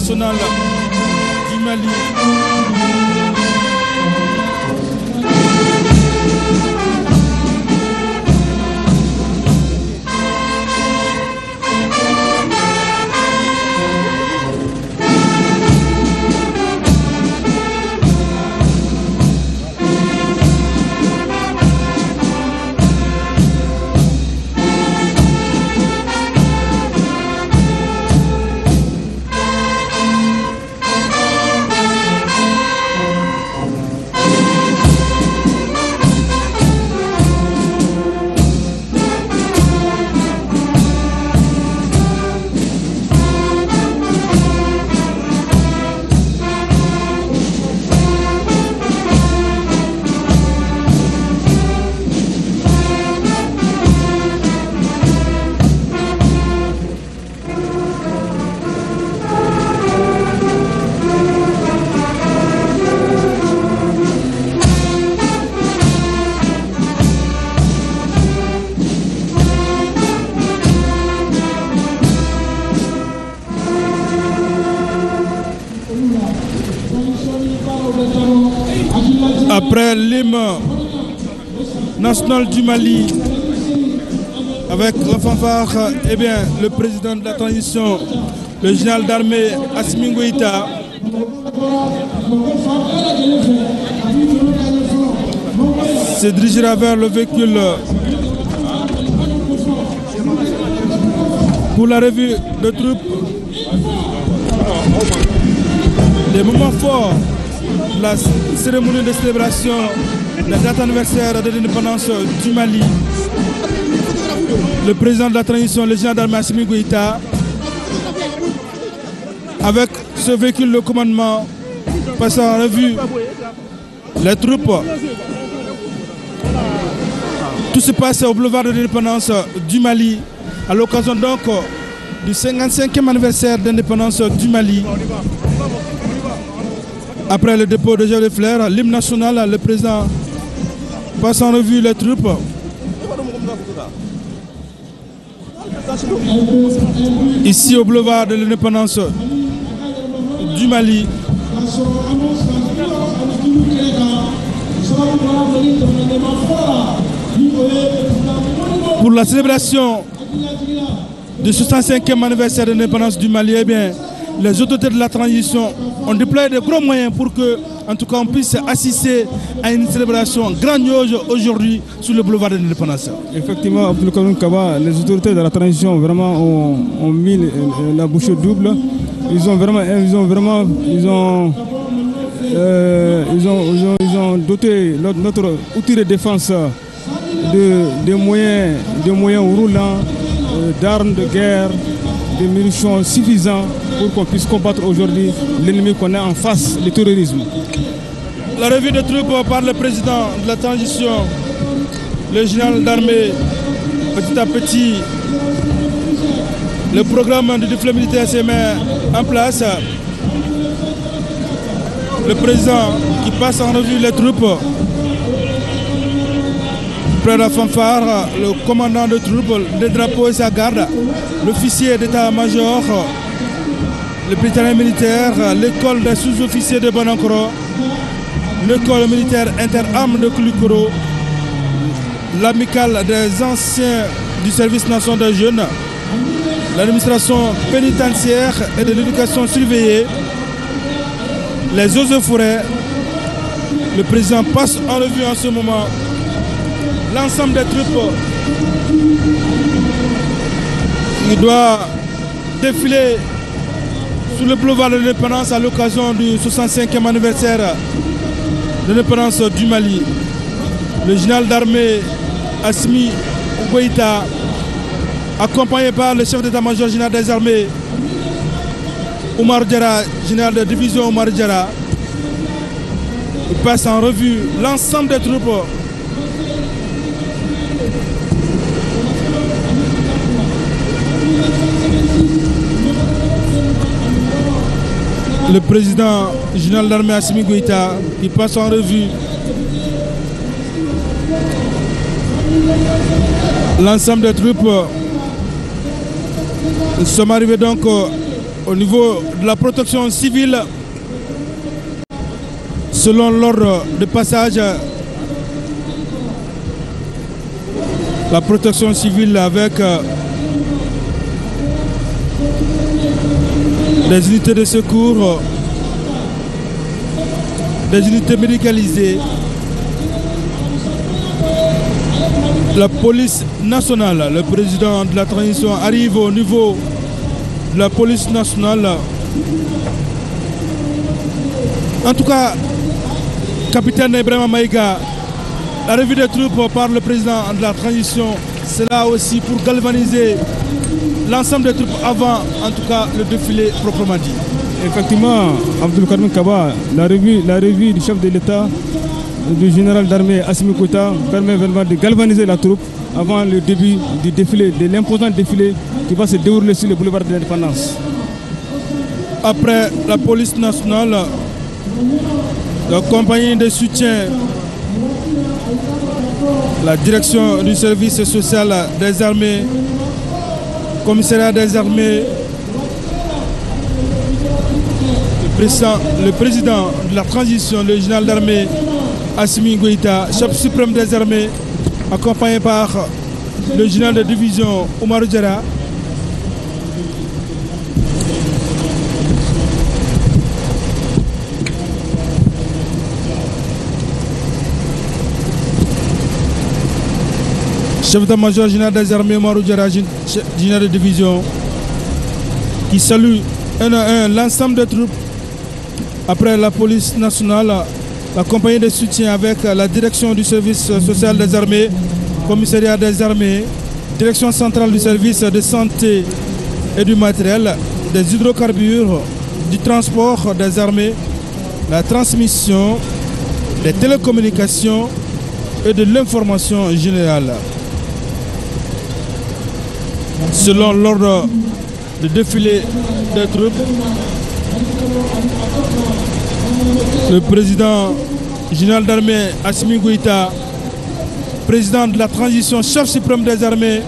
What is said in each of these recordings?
national du Mali. Après l'hymne national du Mali, avec la fanfare, eh bien, le président de la transition, le général d'armée Assimi Goïta, se dirigera vers le véhicule pour la revue de troupes. Des moments forts, la cérémonie de célébration de la date anniversaire de l'indépendance du Mali. Le président de la transition, le général d'armée Assimi Goïta, avec ce véhicule de commandement, passant en revue les troupes. Tout se passe au boulevard de l'indépendance du Mali, à l'occasion donc du 55e anniversaire d'indépendance du Mali. Après le dépôt de Jeux de Fleurs, l'hymne national, le président passe en revue les troupes. Ici au boulevard de l'indépendance du Mali. Pour la célébration du 65e anniversaire de l'indépendance du Mali, eh bien, les autorités de la transition ont déployé de gros moyens pour que, en tout cas, on puisse assister à une célébration grandiose aujourd'hui sur le boulevard de l'indépendance. Effectivement, Abdelkarim Kaba, les autorités de la transition vraiment ont mis la bouche double. Ils ont doté notre outil de défense de moyens roulants, d'armes de guerre, de munitions suffisants pour qu'on puisse combattre aujourd'hui l'ennemi qu'on a en face, le terrorisme. La revue de troupes par le président de la transition, le général d'armée, petit à petit, le programme de défilé militaire se met en place. Le président qui passe en revue les troupes, près de la fanfare, le commandant de troupes, le drapeau et sa garde, l'officier d'état-major, le britannique militaire, l'école des sous-officiers de Bonankoro, l'école militaire inter-armes de Koulikoro, l'amicale des anciens du service national des jeunes, l'administration pénitentiaire et de l'éducation surveillée, les eaux et forêts. Le président passe en revue en ce moment l'ensemble des troupes. Il doit défiler sur le boulevard de l'indépendance à l'occasion du 65e anniversaire de l'indépendance du Mali. Le général d'armée Assimi Goïta, accompagné par le chef d'état-major général des armées, Oumar Diarra, général de division Oumar Diarra, il passe en revue l'ensemble des troupes. Le président général d'armée Assimi Goïta, il passe en revue l'ensemble des troupes. Nous sommes arrivés donc au niveau de la protection civile, selon l'ordre de passage, la protection civile avec des unités de secours, des unités médicalisées, la police nationale. Le président de la transition arrive au niveau de la police nationale. En tout cas, capitaine Ibrahima Maïga, la revue des troupes par le président de la transition, c'est là aussi pour galvaniser l'ensemble des troupes avant, en tout cas, le défilé proprement dit. Effectivement, Abdulkarim Kaba, la revue du chef de l'État, du général d'armée Assimi Goïta, permet vraiment de galvaniser la troupe avant le début du défilé, de l'imposant défilé qui va se dérouler sur le boulevard de l'Indépendance. Après la police nationale, la compagnie de soutien, la direction du service social des armées, commissariat des armées, le président de la transition, le général d'armée Assimi Goïta, chef suprême des armées, accompagné par le général de division Oumarou Diarra. Chef d'état-major général des armées Oumarou Diarra, général de division, qui salue un à un l'ensemble des troupes. Après la police nationale, la compagnie de soutien avec la direction du service social des armées, commissariat des armées, direction centrale du service de santé et du matériel, des hydrocarbures, du transport des armées, la transmission, des télécommunications et de l'information générale. Selon l'ordre de défilé des troupes, le président général d'armée Assimi Goïta, président de la transition, chef suprême des armées,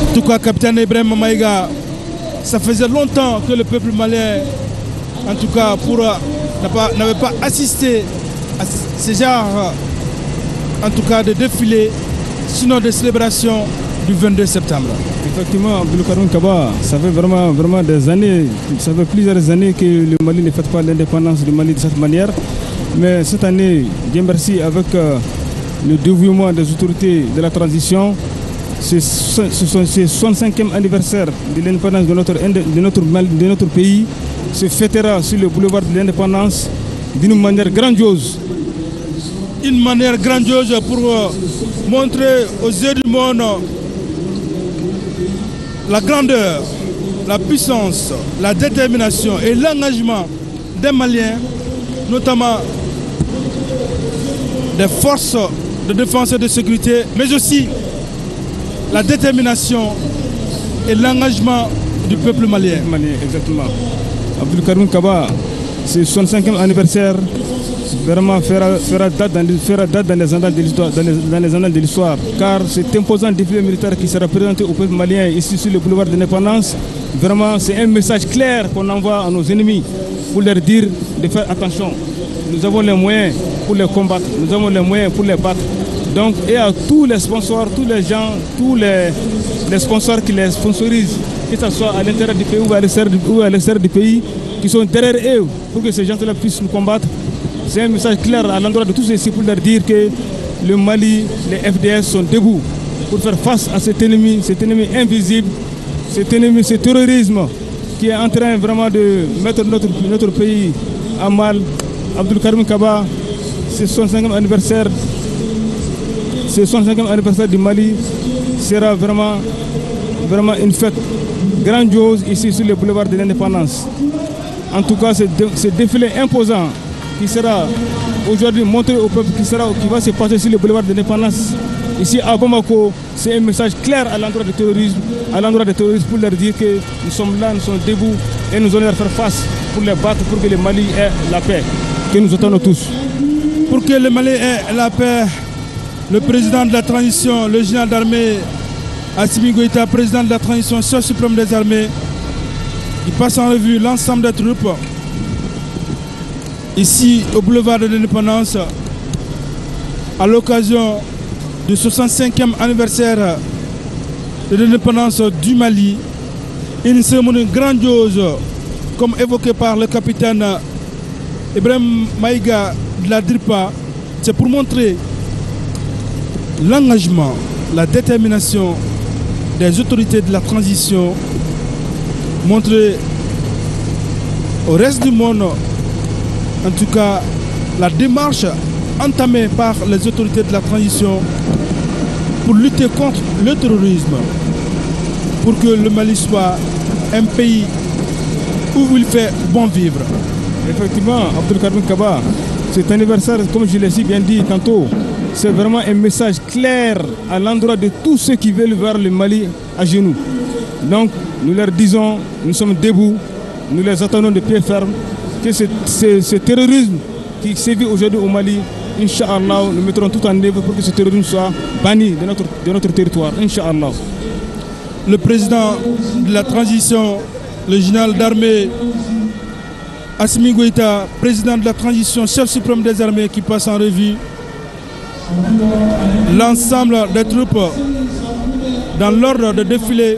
en tout cas capitaine Ibrahima Maïga, ça faisait longtemps que le peuple malien, en tout cas, n'avait pas assisté à ce genre, en tout cas, de défilé, sinon de célébration du 22 septembre. Effectivement, Abdulkarim Kaba, ça fait vraiment des années, ça fait plusieurs années que le Mali ne fête pas l'indépendance du Mali de cette manière. Mais cette année, Dieu merci, avec le dévouement des autorités de la transition, ce 65e anniversaire de l'indépendance de notre pays se fêtera sur le boulevard de l'indépendance d'une manière grandiose. Une manière grandiose pour montrer aux yeux du monde la grandeur, la puissance, la détermination et l'engagement des Maliens, notamment des forces de défense et de sécurité, mais aussi la détermination et l'engagement du peuple malien. Exactement. Abdulkarim Kaba, c'est 65e anniversaire, vraiment fera date dans les annales de l'histoire, car cet imposant défilé militaire qui sera présenté au peuple malien ici sur le boulevard de l'Indépendance, vraiment c'est un message clair qu'on envoie à nos ennemis pour leur dire de faire attention. Nous avons les moyens pour les combattre, nous avons les moyens pour les battre. Donc, et à tous les sponsors, tous les gens, tous les sponsors qui les sponsorisent, que ce soit à l'intérieur du pays ou à l'extérieur du pays, qui sont derrière eux pour que ces gens-là puissent nous combattre. C'est un message clair à l'endroit de tous ceux-ci pour leur dire que le Mali, les FDS sont debout pour faire face à cet ennemi invisible, cet ennemi, ce terrorisme qui est en train vraiment de mettre notre pays à mal. Abdulkarim Kaba, c'est 65e anniversaire. Ce 65e anniversaire du Mali sera vraiment une fête grandiose ici sur le boulevard de l'Indépendance. En tout cas, ce défilé imposant qui sera aujourd'hui montré au peuple, qui va se passer sur le boulevard de l'Indépendance ici à Bamako, c'est un message clair à l'endroit des terroristes, pour leur dire que nous sommes là, nous sommes debout et nous allons leur faire face pour les battre, pour que le Mali ait la paix que nous attendons tous. Pour que le Mali ait la paix, le président de la transition, le général d'armée Assimi Goïta, président de la transition, chef suprême des armées, qui passe en revue l'ensemble des troupes ici au boulevard de l'Indépendance à l'occasion du 65e anniversaire de l'indépendance du Mali. Une cérémonie grandiose, comme évoqué par le capitaine Ibrahim Maïga de la DRIPA. C'est pour montrer l'engagement, la détermination des autorités de la transition, montrer au reste du monde, en tout cas, la démarche entamée par les autorités de la transition pour lutter contre le terrorisme, pour que le Mali soit un pays où il fait bon vivre. Effectivement, Abdelkarim Kaba, cet anniversaire, comme je l'ai si bien dit tantôt, c'est vraiment un message clair à l'endroit de tous ceux qui veulent voir le Mali à genoux. Donc, nous leur disons, nous sommes debout, nous les attendons de pied ferme, que ce terrorisme qui sévit aujourd'hui au Mali, Inch'Allah, nous mettrons tout en œuvre pour que ce terrorisme soit banni de notre territoire, Inch'Allah. Le président de la transition, le général d'armée Assimi Goïta, président de la transition, chef suprême des armées, qui passe en revue l'ensemble des troupes dans l'ordre de défilé.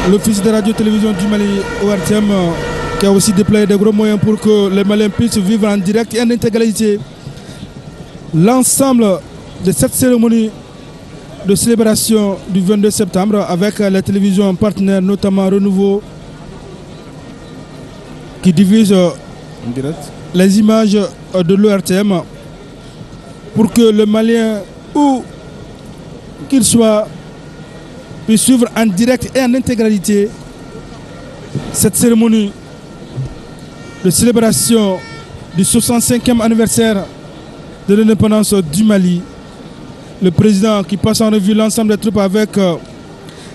L'office de radio-télévision du Mali, ORTM, qui a aussi déployé des gros moyens pour que les Maliens puissent vivre en direct et en intégralité l'ensemble de cette cérémonie de célébration du 22 septembre avec les télévisions partenaires, notamment Renouveau, qui diffuse les images de l'ORTM pour que le Malien, où qu'il soit, puisse suivre en direct et en intégralité cette cérémonie de célébration du 65e anniversaire de l'indépendance du Mali. Le président qui passe en revue l'ensemble des troupes avec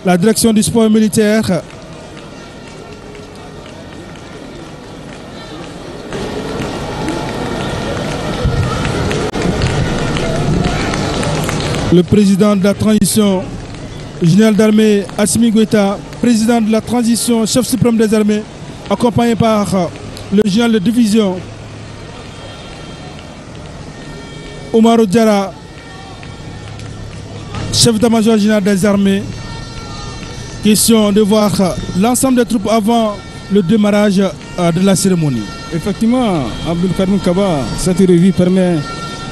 la direction du sport militaire. Le président de la transition, général d'armée Assimi Goïta, président de la transition, chef suprême des armées, accompagné par le général de division Oumarou Diarra, chef d'état-major général des armées. Question de voir l'ensemble des troupes avant le démarrage de la cérémonie. Effectivement, Abdelkarim Kaba, cette revue permet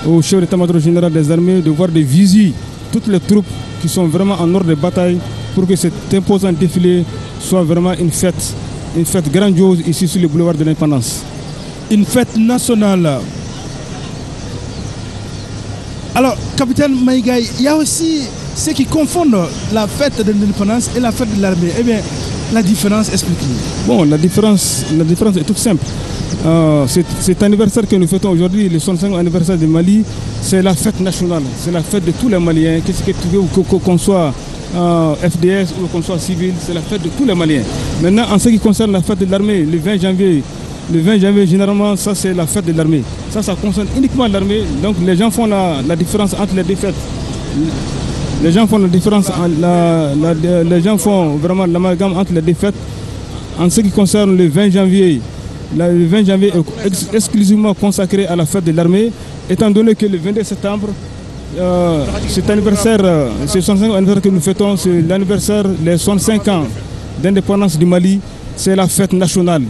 au chef d'état-major général des armées de voir de visu toutes les troupes qui sont vraiment en ordre de bataille pour que cet imposant défilé soit vraiment une fête grandiose ici sur le boulevard de l'Indépendance. Une fête nationale. Alors, capitaine Maïgaï, il y a aussi ceux qui confondent la fête de l'indépendance et la fête de l'armée. Eh bien, la différence, explique-nous. Bon, la différence est toute simple. Cet anniversaire que nous fêtons aujourd'hui, le 65e anniversaire du Mali, c'est la fête nationale, c'est la fête de tous les Maliens, qu'on soit FDS ou qu'on soit civil, c'est la fête de tous les Maliens. Maintenant, en ce qui concerne la fête de l'armée, le 20 janvier, généralement, ça c'est la fête de l'armée. Ça concerne uniquement l'armée, donc les gens font la différence entre les deux fêtes. Les gens font la différence, les gens font vraiment l'amalgame entre les deux fêtes. En ce qui concerne le 20 janvier, le 20 janvier est exclusivement consacré à la fête de l'armée, étant donné que le 22 septembre, cet anniversaire, ce 65e anniversaire que nous fêtons, c'est l'anniversaire des 65 ans d'indépendance du Mali, c'est la fête nationale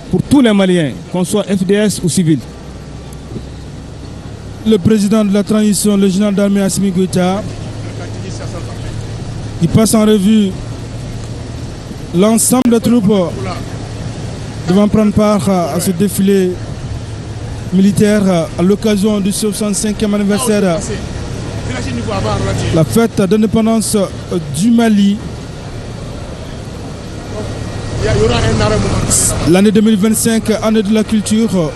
pour tous les Maliens, qu'on soit FDS ou civil. Le président de la transition, le général d'armée Assimi Goïta, il passe en revue l'ensemble des troupes devant prendre part à ce défilé militaire à l'occasion du 65e anniversaire, la fête d'indépendance du Mali. L'année 2025, année de la culture,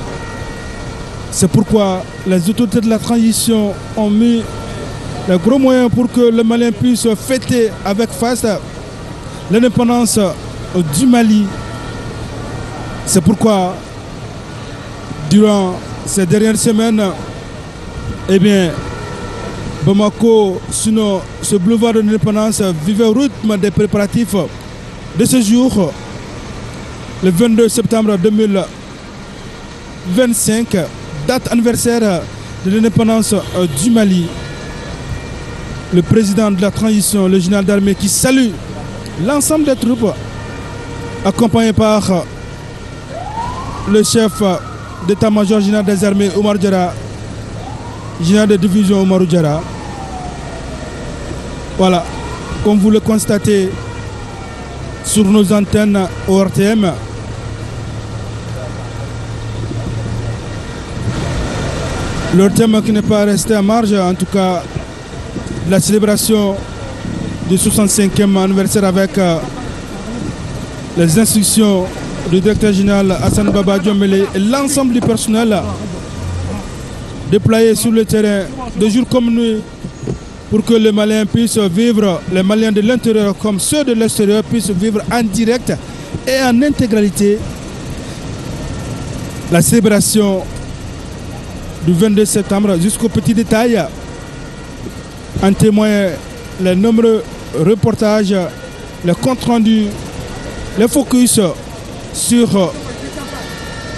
C'est pourquoi les autorités de la transition ont mis les gros moyens pour que le Malien puisse fêter avec face l'indépendance du Mali. C'est pourquoi, durant ces dernières semaines, eh bien, Bamako, sinon ce boulevard de l'indépendance, vivait au rythme des préparatifs de ce jour, le 22 septembre 2025, date anniversaire de l'indépendance du Mali. Le président de la transition, le général d'armée, qui salue l'ensemble des troupes, accompagné par le chef d'état-major général des armées, Omar Diarra, général de division Omar Diarra. Voilà, comme vous le constatez sur nos antennes ORTM, leur thème qui n'est pas resté à marge, en tout cas la célébration du 65e anniversaire avec les instructions du directeur général Hassan Baba Diomele et l'ensemble du personnel déployé sur le terrain de jour comme nuit pour que les Maliens puissent vivre, les Maliens de l'intérieur comme ceux de l'extérieur puissent vivre en direct et en intégralité la célébration du 22 septembre jusqu'au petit détail. En témoignent les nombreux reportages, les comptes rendus, les focus sur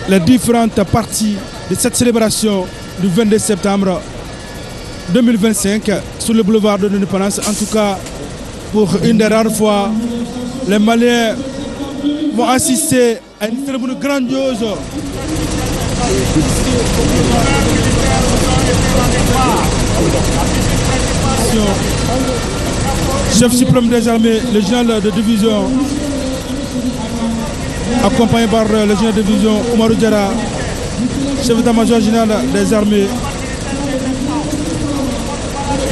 les différentes parties de cette célébration du 22 septembre 2025 sur le boulevard de l'Indépendance. En tout cas, pour une des rares fois, les Maliens vont assister à une cérémonie grandiose. Chef suprême des armées, le général de division, accompagné par le général de division Omar Diarra, chef d'état-major général des armées,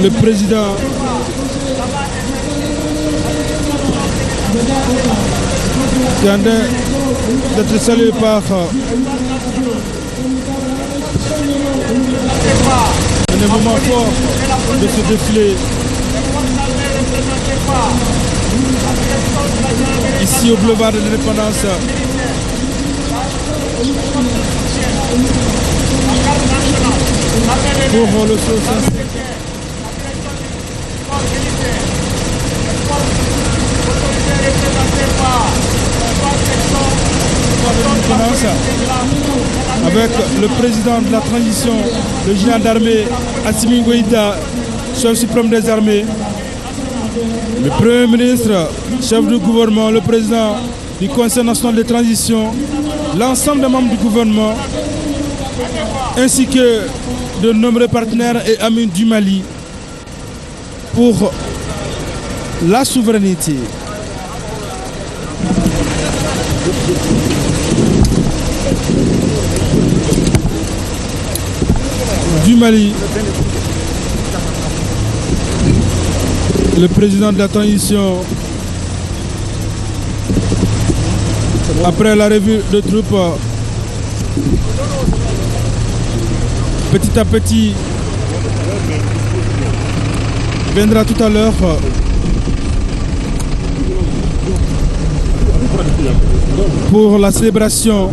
le président qui est en train d'être salué par un moment fort de ce défilé ici au boulevard de l'Indépendance. Pour le sauce. Avec le président de la transition, le général d'armée Assimi Goïta, chef suprême des armées, le premier ministre, chef du gouvernement, le président du Conseil national de transition, l'ensemble des membres du gouvernement, ainsi que de nombreux partenaires et amis du Mali pour la souveraineté. Du Mali, le président de la transition, après la revue de troupes, petit à petit, viendra tout à l'heure pour la célébration